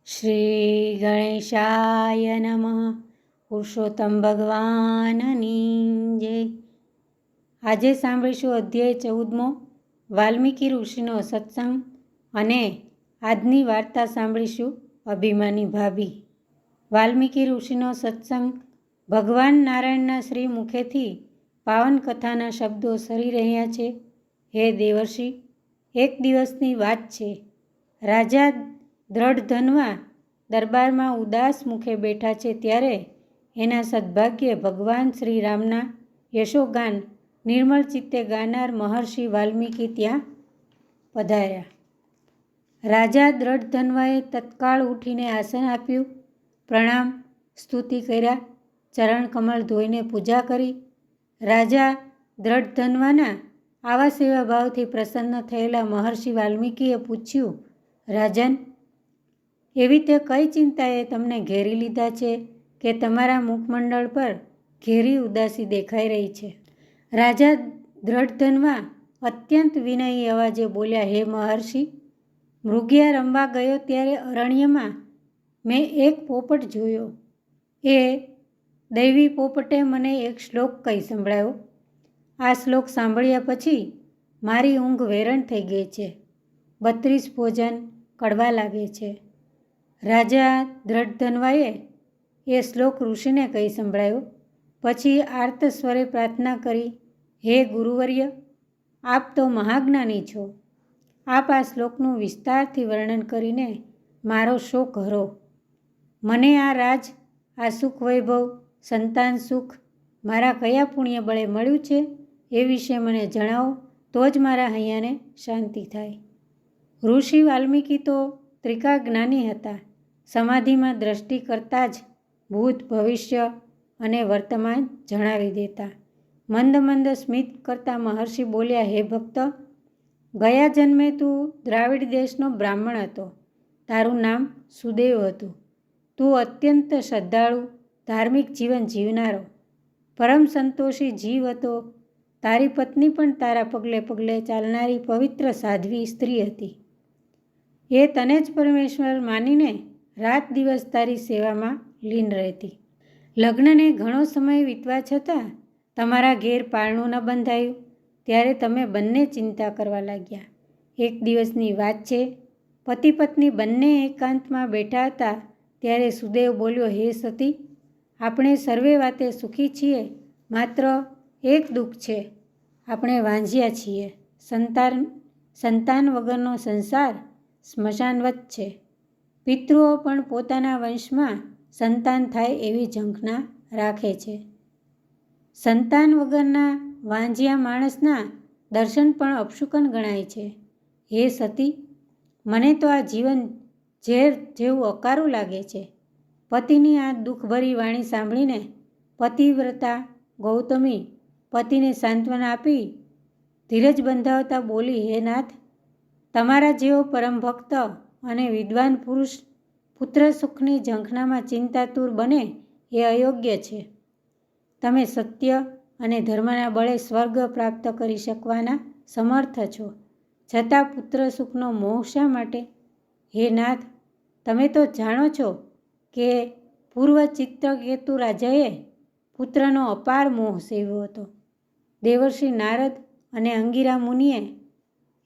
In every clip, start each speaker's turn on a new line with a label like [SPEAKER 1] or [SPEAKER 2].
[SPEAKER 1] શ્રી ગણેશાય નમઃ. પુરુષોત્તમ ભગવાનની જય. આજે સાંભળીશું અધ્યાય 14મો, વાલ્મીકી ઋષિનો સત્સંગ, અને આજની વાર્તા સાંભળીશું અભિમાની ભાભી. વાલ્મીકી ઋષિનો સત્સંગ. ભગવાન નારાયણના શ્રી મુખેથી પાવન કથાના શબ્દો સરી રહ્યા છે. હે દેવર્ષિ, એક દિવસની વાત છે. રાજા દ્રઢધન્વા દરબારમાં ઉદાસ મુખે બેઠા છે, ત્યારે એના સદભાગ્યે ભગવાન શ્રી રામના યશોગાન નિર્મળ ચિત્તે ગાનાર મહર્ષિ વાલ્મીકી ત્યાં પધાર્યા. રાજા દ્રઢધન્વાએ તત્કાળ ઉઠીને આસન આપ્યું, પ્રણામ સ્તુતિ કર્યા, ચરણ કમળ ધોઈને પૂજા કરી. રાજા દ્રઢધન્વાના આવા સેવાભાવથી પ્રસન્ન થયેલા મહર્ષિ વાલ્મીકીએ પૂછ્યું, રાજન, એવી તે કઈ ચિંતાએ તમને ઘેરી લીધા છે કે તમારા મુખમંડળ પર ઘેરી ઉદાસી દેખાઈ રહી છે? રાજા દ્રઢધન્વા અત્યંત વિનયી અવાજે બોલ્યા, હે મહર્ષિ, મૃગયા રમવા ગયો ત્યારે અરણ્યમાં મેં એક પોપટ જોયો. એ દૈવી પોપટે મને એક શ્લોક કહી સંભળાયો. આ શ્લોક સાંભળ્યા પછી મારી ઊંઘ વેરણ થઈ ગઈ છે. 32 ભોજન કડવા લાગે છે. રાજા દ્રઢધન્વાએ એ શ્લોક ઋષિને કહી સંભળાયો. પછી આર્ત સ્વરે પ્રાર્થના કરી, હે ગુરુવર્ય, આપ તો મહાજ્ઞાની છો. આપ આ શ્લોકનું વિસ્તારથી વર્ણન કરીને મારો શોક હરો. મને આ રાજ, આ સુખ વૈભવ, સંતાન સુખ મારા કયા પુણ્ય બળે મળ્યું છે એ વિશે મને જણાવો, તો જ મારા હૈયાને શાંતિ થાય. ઋષિ વાલ્મીકી તો ત્રિકા જ્ઞાની હતા. સમાધિમાં દ્રષ્ટિ કરતાં જ ભૂત, ભવિષ્ય અને વર્તમાન જણાવી દેતા. મંદ મંદ સ્મિત કરતા મહર્ષિ બોલ્યા, હે ભક્ત, ગયા જન્મે તું દ્રાવિડ દેશનો બ્રાહ્મણ હતો. તારું નામ સુદેવ હતું. તું અત્યંત શ્રદ્ધાળુ, ધાર્મિક જીવન જીવનારો, પરમ સંતોષી જીવ હતો. તારી પત્ની પણ તારા પગલે પગલે ચાલનારી પવિત્ર સાધ્વી સ્ત્રી હતી. એ તને જ પરમેશ્વર માનીને રાત દિવસ તારી સેવામાં લીન રહેતી. લગ્નને ઘણો સમય વીતવા છતાં તમારા ઘેર પારણું ન બંધાયું, ત્યારે તમે બંને ચિંતા કરવા લાગ્યા. એક દિવસની વાત છે, પતિ પત્ની બંને એકાંતમાં બેઠા હતા, ત્યારે સુદેવ બોલ્યો, હે સતી, આપણે સર્વે વાતે સુખી છીએ, માત્ર એક દુઃખ છે. આપણે વાંઝ્યા છીએ. સંતાન વગરનો સંસાર સ્મશાનવત છે. પિતૃઓ પણ પોતાના વંશમાં સંતાન થાય એવી ઝંખના રાખે છે. સંતાન વગરના વાંઝ્યા માણસના દર્શન પણ અપશુકન ગણાય છે. હે સતી, મને તો આ જીવન ઝેર જેવું અકારું લાગે છે. પતિની આ દુઃખભરી વાણી સાંભળીને પતિવ્રતા ગૌતમી પતિને સાંત્વના આપી ધીરજ બંધાવતા બોલી, હે નાથ, તમારા જેવો પરમ ભક્ત અને વિદ્વાન પુરુષ પુત્ર સુખની ઝંખનામાં ચિંતાતુર બને એ અયોગ્ય છે. તમે સત્ય અને ધર્મના બળે સ્વર્ગ પ્રાપ્ત કરી શકવાના સમર્થ છો, છતાં પુત્ર સુખનો મોહ શા માટે? હે નાથ, તમે તો જાણો છો કે પૂર્વ ચિત્રકેતુ રાજાએ પુત્રનો અપાર મોહ સેવ્યો હતો. દેવર્ષિ નારદ અને અંગિરા મુનિએ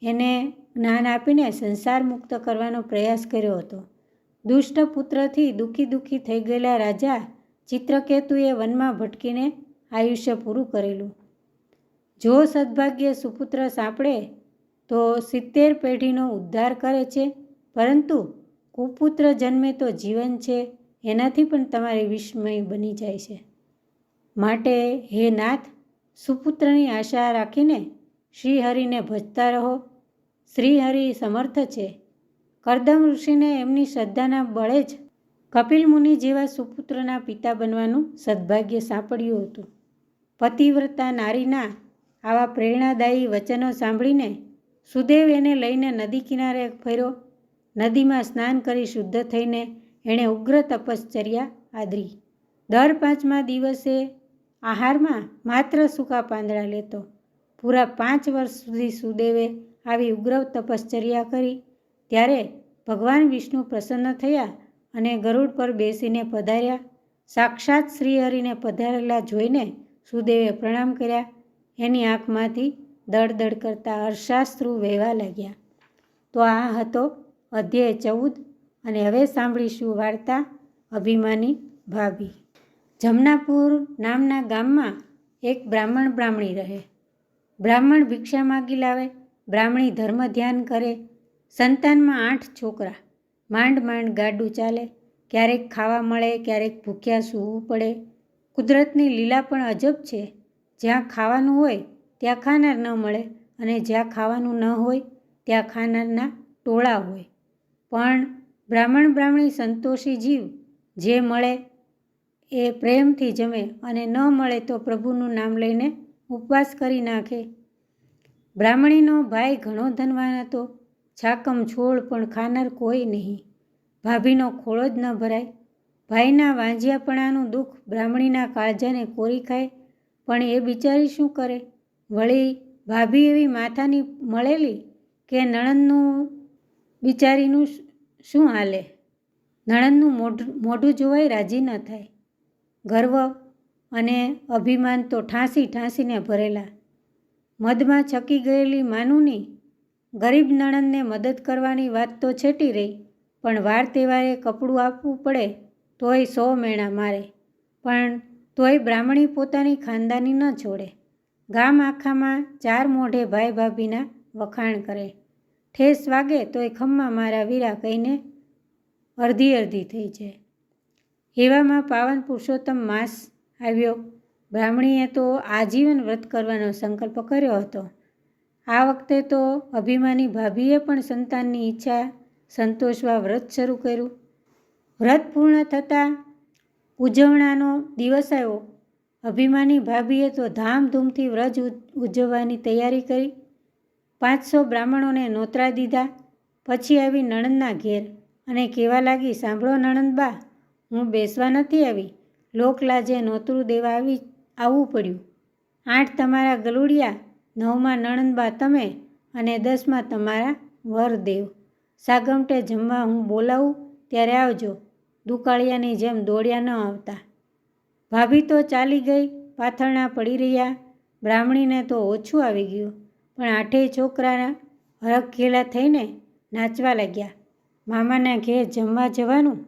[SPEAKER 1] એને જ્ઞાન આપીને સંસાર મુક્ત કરવાનો પ્રયાસ કર્યો હતો. દુષ્ટ પુત્રથી દુઃખી થઈ ગયેલા રાજા ચિત્રકેતુએ વનમાં ભટકીને આયુષ્ય પૂરું કરેલું. જો સદભાગ્ય સુપુત્ર સાંપડે તો 70 પેઢીનો ઉદ્ધાર કરે છે, પરંતુ કુપુત્ર જન્મે તો જીવન છે એનાથી પણ તમારે વિસ્મય બની જાય છે. માટે હે નાથ, સુપુત્રની આશા રાખીને શ્રીહરિને ભજતા રહો. શ્રીહરિ સમર્થ છે. કરદમ ઋષિને એમની શ્રદ્ધાના બળે જ કપિલ મુનિ જેવા સુપુત્રના પિતા બનવાનું સદભાગ્ય સાંપડ્યું હતું. પતિવ્રતા નારીના આવા પ્રેરણાદાયી વચનો સાંભળીને સુદેવ એને લઈને નદી કિનારે ફર્યો. નદીમાં સ્નાન કરી શુદ્ધ થઈને એણે ઉગ્ર તપશ્ચર્યા આદરી. દર 5મા દિવસે આહારમાં માત્ર સૂકા પાંદડા લેતો. પૂરા 5 વર્ષ સુધી સુદેવે આવી ઉગ્ર તપશ્ચર્યા કરી. ત્યારે ભગવાન વિષ્ણુ પ્રસન્ન થયા અને ગરુડ પર બેસીને પધાર્યા. સાક્ષાત શ્રીહરિને પધારેલા જોઈને સુદેવે પ્રણામ કર્યા. એની આંખમાંથી દળદળ કરતા હર્ષાશ્રુ વહેવા લાગ્યા. તો આ હતો અધ્યાય 14 અને હવે સાંભળીશું વાર્તા અભિમાની ભાભી. જમનાપુર નામના ગામમાં એક બ્રાહ્મણી રહે. બ્રાહ્મણ ભિક્ષા માગી લાવે, બ્રાહ્મણી ધર્મ ધ્યાન કરે. સંતાનમાં 8 છોકરા. માંડ માંડ ગાડું ચાલે. ક્યારેક ખાવા મળે, ક્યારેક ભૂખ્યા સૂવું પડે. કુદરતની લીલા પણ અજબ છે. જ્યાં ખાવાનું હોય ત્યાં ખાનાર ન મળે અને જ્યાં ખાવાનું ન હોય ત્યાં ખાનારના ટોળા હોય. પણ બ્રાહ્મણી સંતોષી જીવ. જે મળે એ પ્રેમથી જમે અને ન મળે તો પ્રભુનું નામ લઈને ઉપવાસ કરી નાખે. બ્રાહ્મણીનો ભાઈ ઘણો ધનવાન હતો. છાકમ છોડ પણ ખાનાર કોઈ નહીં. ભાભીનો ખોળો જ ન ભરાય. ભાઈના વાંઝિયાપણાનું દુઃખ બ્રાહ્મણીના કાળજાને કોરી ખાય. પણ એ બિચારી શું કરે? વળી ભાભી એવી માથાની મળેલી કે નણંદનું બિચારીનું શું હાલે? નણંદનું મોઢું જોવાય રાજી ન થાય. ગર્વ અને અભિમાન તો ઠાંસીને ભરેલા. મદમાં છકી ગયેલી માનુની ગરીબ નણંદને મદદ કરવાની વાત તો છેટી રહી, પણ વાર તહેવારે કપડું આપવું પડે તોય 100 મેણા મારે. પણ તોય બ્રાહ્મણી પોતાની ખાનદાની ન છોડે. ગામ આખામાં 4 મોઢે ભાઈ ભાભીના વખાણ કરે. ઠેસ વાગે તોય ખમ્મા મારા વીરા કહીને અડધી થઈ જાય. એવામાં પાવન પુરુષોત્તમ માસ આવ્યો. બ્રાહ્મણીએ તો આજીવન વ્રત કરવાનો સંકલ્પ કર્યો હતો. આ વખતે તો અભિમાની ભાભીએ પણ સંતાનની ઈચ્છા સંતોષવા વ્રત શરૂ કર્યું. વ્રત પૂર્ણ થતાં ઉજવણાનો દિવસ આવ્યો. અભિમાની ભાભીએ તો ધામધૂમથી વ્રત ઉજવવાની તૈયારી કરી. 500 બ્રાહ્મણોને નોતરા દીધા. પછી આવી નણંદના ઘેર અને કહેવા લાગી, સાંભળો નણંદબા, હું બેસવા નથી આવી. લોકલાજે નોતરું દેવા આવવું પડ્યું. 8 તમારા ગલુડિયા, 9માં નણંદબા તમે અને 10માં તમારા વરદેવ. સાગમટે જમવા હું બોલાવું ત્યારે આવજો. દુકાળિયાની જેમ દોડ્યા ન આવતા. ભાભી તો ચાલી ગઈ, પાથરણા પડી રહ્યા. બ્રાહ્મણીને તો ઓછું આવી ગયું, પણ 8 છોકરા હરખઘેલા થઈને નાચવા લાગ્યા. મામાના ઘેર જમવા જવાનું,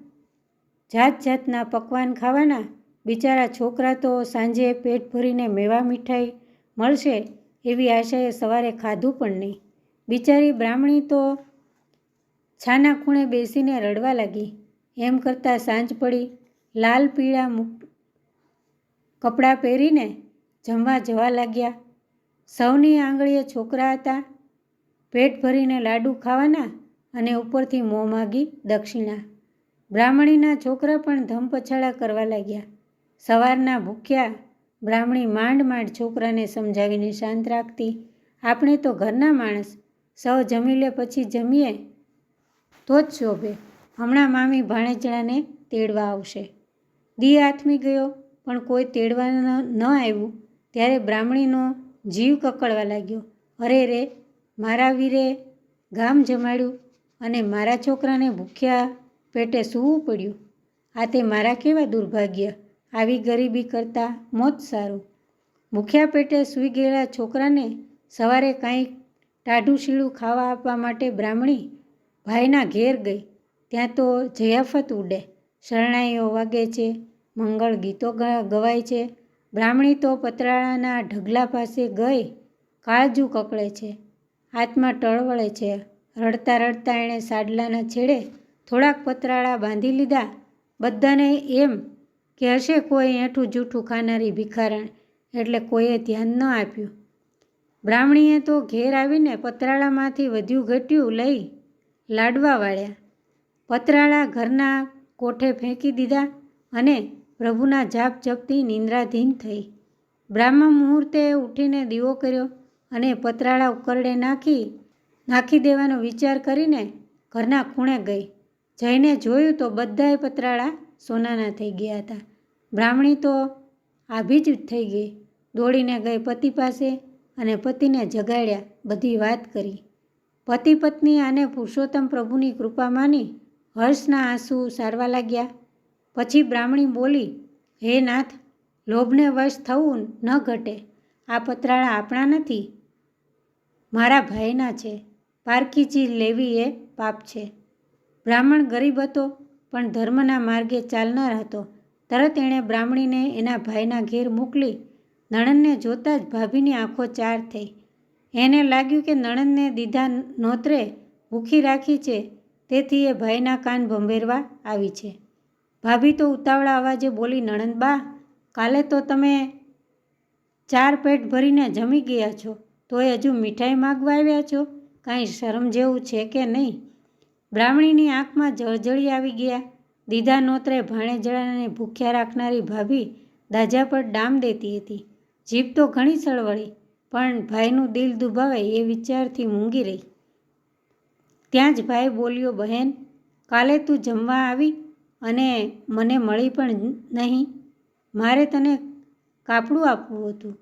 [SPEAKER 1] જાત જાતના પકવાન ખાવાના. બિચારા છોકરા તો સાંજે પેટ ભરીને મેવા મીઠાઈ મળશે એવી આશાએ સવારે ખાધું પણ નહીં. બિચારી બ્રાહ્મણી તો છાના ખૂણે બેસીને રડવા લાગી. એમ કરતાં સાંજ પડી. લાલ પીળા કપડાં પહેરીને જમવા જવા લાગ્યા. સૌની આંગળીએ છોકરા હતા. પેટ ભરીને લાડુ ખાવાના અને ઉપરથી મોં માગી દક્ષિણા. બ્રાહ્મણીના છોકરા પણ ધમપછાડા કરવા લાગ્યા. સવારના ભૂખ્યા. બ્રાહ્મણી માંડ છોકરાને સમજાવીને શાંત રાખતી. આપણે તો ઘરના માણસ, સૌ જમી લે પછી જમીએ તો જ શોભે. હમણાં મામી ભાણેજડાને તેડવા આવશે. દી આથમી ગયો પણ કોઈ તેડવા ન આવ્યું ત્યારે બ્રાહ્મણીનો જીવ કકળવા લાગ્યો. અરે રે, મારા વીરે ગામ જમાડ્યું અને મારા છોકરાને ભૂખ્યા પેટે સૂવું પડ્યું. આ તે મારા કેવા દુર્ભાગ્ય! આવી ગરીબી કરતાં મોત સારું. ભૂખ્યા પેટે સૂઈ ગયેલા છોકરાને સવારે કાંઈક ટાઢું શીળું ખાવા આપવા માટે બ્રાહ્મણી ભાઈના ઘેર ગઈ. ત્યાં તો જયાફત ઉડે. શરણાઈઓ વાગે છે, મંગળ ગીતો ગવાય છે. બ્રાહ્મણી તો પતરાળાના ઢગલા પાસે ગઈ. કાળજું કકળે છે, હાથમાં ટળવળે છે. રડતા રડતા એણે સાડલાના છેડે થોડાક પતરાળા બાંધી લીધા. બધાને એમ કે હશે કોઈ એઠું જૂઠું ખાનારી ભિખારણ, એટલે કોઈએ ધ્યાન ન આપ્યું. બ્રાહ્મણીએ તો ઘેર આવીને પતરાળામાંથી વધ્યું ઘટ્યું લઈ લાડવા વાળ્યા. પતરાળા ઘરના કોઠે ફેંકી દીધા અને પ્રભુના જાપ જપથી નિંદ્રાધીન થઈ. બ્રાહ્મ મુહૂર્તે ઉઠીને દીવો કર્યો અને પતરાળા ઉકરડે નાખી દેવાનો વિચાર કરીને ઘરના ખૂણે ગઈ. જઈને જોયું તો બધાય પતરાળા સોનાના થઈ ગયા હતા. બ્રાહ્મણી તો આભી જ થઈ ગઈ. દોડીને ગઈ પતિ પાસે અને પતિને જગાડ્યા, બધી વાત કરી. પતિ પત્ની આને પુરુષોત્તમ પ્રભુની કૃપા માની હર્ષના આંસુ સારવા લાગ્યા. પછી બ્રાહ્મણી બોલી, હે નાથ, લોભને વશ થવું ન ઘટે. આ પતરાળા આપણા નથી, મારા ભાઈના છે. પારકી ચીજ લેવી એ પાપ છે. બ્રાહ્મણ ગરીબ હતો, પણ ધર્મના માર્ગે ચાલનાર હતો. તરત એણે બ્રાહ્મણીને એના ભાઈના ઘેર મોકલી. નણંદને જોતાં જ ભાભીની આંખો ચાર થઈ. એને લાગ્યું કે નણંદને દીધા નોતરે ભૂખી રાખી છે, તેથી એ ભાઈના કાન ભંભેરવા આવી છે. ભાભી તો ઉતાવળા અવાજે બોલી, નણંદબા, કાલે તો તમે 4 પેટ ભરીને જમી ગયા છો, તોય હજુ મીઠાઈ માગવા આવ્યા છો? કાંઈ શરમ જેવું છે કે નહીં? બ્રાહ્મણીની આંખમાં જળજળી આવી ગયા. દીધા નોતરે ભાણેજડાને ભૂખ્યા રાખનારી ભાભી દાજા પર ડામ દેતી હતી. જીભ તો ઘણી સળવળી, પણ ભાઈનું દિલ દુભાવે એ વિચારથી મૂંગી રહી. ત્યાં જ ભાઈ બોલ્યો, બહેન, કાલે તું જમવા આવી અને મને મળી પણ નહીં. મારે તને કાપડું આપવું હતું.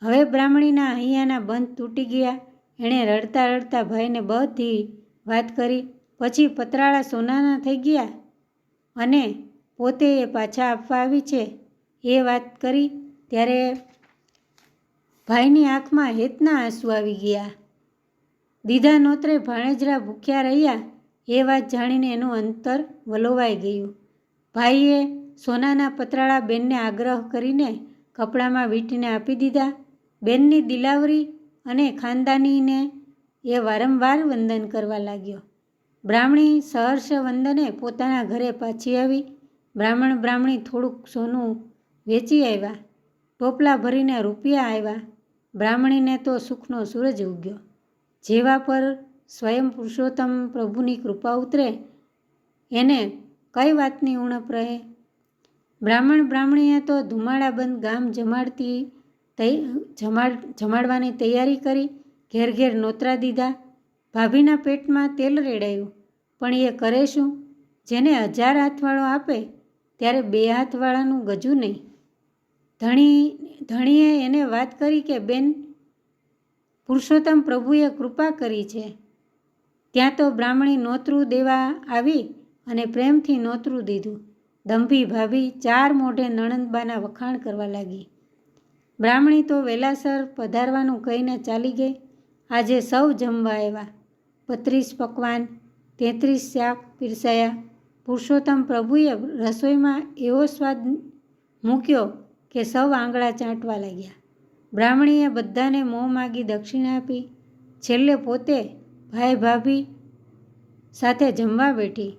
[SPEAKER 1] હવે બ્રાહ્મણીના હૈયાના બંધ તૂટી ગયા. એણે રડતા રડતા ભાઈને બધી વાત કરી. પછી પતરાળા સોનાના થઈ ગયા અને પોતે એ પાછા આપવા આવી છે એ વાત કરી. ત્યારે ભાઈની આંખમાં હેતના આંસુ આવી ગયા. દીધા નોતરે ભાણેજરા ભૂખ્યા રહ્યા એ વાત જાણીને એનું અંતર વલોવાઈ ગયું. ભાઈએ સોનાના પતરાળા બેનને આગ્રહ કરીને કપડામાં વીંટીને આપી દીધા. બેનની દિલાવરી અને ખાનદાનીને એ વારંવાર વંદન કરવા લાગ્યો. બ્રાહ્મણી સહર્ષ વંદને પોતાના ઘરે પાછી આવી. બ્રાહ્મણી થોડુંક સોનું વેચી આવ્યા. ટોપલા ભરીને રૂપિયા આવ્યા. બ્રાહ્મણીને તો સુખનો સૂરજ ઉગ્યો. જેવા પર સ્વયં પુરુષોત્તમ પ્રભુની કૃપા ઉતરે એને કઈ વાતની ઉણપ રહે. બ્રાહ્મણીએ તો ધુમાડાબંધ ગામ જમાડવાની તૈયારી કરી. ઘેર ઘેર નોતરા દીધા. ભાભીના પેટમાં તેલ રેડાયું, પણ એ કરે શું? જેને 1000 હાથવાળો આપે ત્યારે 2 હાથવાળાનું ગજું નહીં. ધણીએ એને વાત કરી કે બેન, પુરુષોત્તમ પ્રભુએ કૃપા કરી છે. ત્યાં તો બ્રાહ્મણી નોતરું દેવા આવી અને પ્રેમથી નોતરું દીધું. દંભી ભાભી 4 મોઢે નણંદબાના વખાણ કરવા લાગી. બ્રાહ્મણી તો વેલાસર પધારવાનું કહીને ચાલી ગઈ. આજે સૌ જમવા આવ્યા. 32 પકવાન, 33 શાક પીરસાયા. પુરુષોત્તમ પ્રભુએ રસોઈમાં એવો સ્વાદ મૂક્યો કે સૌ આંગળા ચાટવા લાગ્યા. બ્રાહ્મણીએ બધાને મોં માગી દક્ષિણા આપી. છેલ્લે પોતે ભાઈ ભાભી સાથે જમવા બેઠી.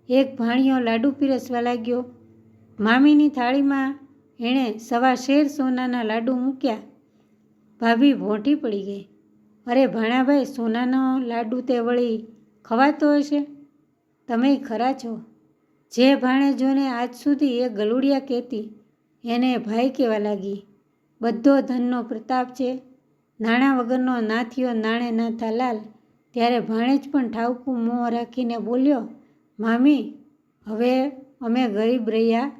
[SPEAKER 1] એક ભાણિયો લાડુ પીરસવા લાગ્યો. મામીની થાળીમાં એણે 1.25 શેર સોનાના લાડુ મૂક્યા. ભાભી ભોંઠી પડી ગઈ. અરે ભાણાભાઈ, સોનાનો લાડુ તે વળી ખવાતો હશે? તમે ખરા છો. જે ભાણેજોને આજ સુધી એ ગલુડિયા કહેતી એને ભાઈ કહેવા લાગી. બધો ધનનો પ્રતાપ છે. નાણાં વગરનો નાથિયો નાણે નાથા લાલ. ત્યારે ભાણેજ પણ ઠાવકું મોં રાખીને બોલ્યો, મામી, હવે અમે ગરીબ રહ્યા.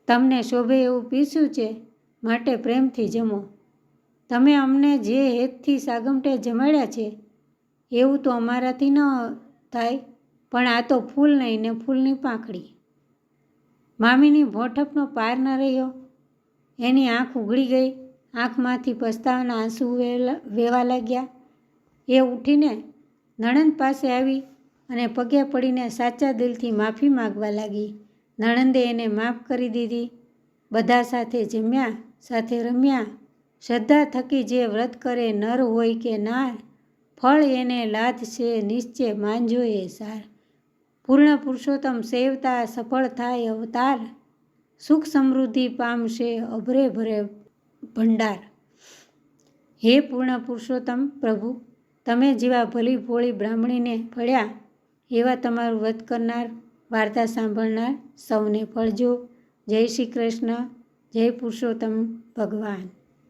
[SPEAKER 1] તમને શોભે એવું પીસ્યું છે, માટે પ્રેમથી જમો. તમે અમને જે હેતથી સાગમટે જમાડ્યા છે એવું તો અમારાથી ન થાય, પણ આ તો ફૂલ નહીં ને ફૂલની પાંખડી. મામીની ભોંઠપનો પાર ન રહ્યો. એની આંખ ઉઘડી ગઈ. આંખમાંથી પસ્તાવાના આંસુ વહેવા લાગ્યા. એ ઉઠીને નણંદ પાસે આવી અને પગે પડીને સાચા દિલથી માફી માગવા લાગી. નણંદે એને માફ કરી દીધી. બધા સાથે જમ્યા, સાથે રમ્યા. શ્રદ્ધા થકી જે વ્રત કરે નર હોય કે નાર, ફળ એને લાદશે નિશ્ચય માંજો એ સાર. પૂર્ણ પુરુષોત્તમ સેવતા સફળ થાય અવતાર, સુખ સમૃદ્ધિ પામશે અભરે ભરે ભંડાર. હે પૂર્ણ પુરુષોત્તમ પ્રભુ, તમે જેવા ભલી ભોળી બ્રાહ્મણીને ફળ્યા એવા તમારું વ્રત કરનાર, વાર્તા સાંભળનાર સૌને ફળજો. જય શ્રી કૃષ્ણ. જય પુરુષોત્તમ ભગવાન.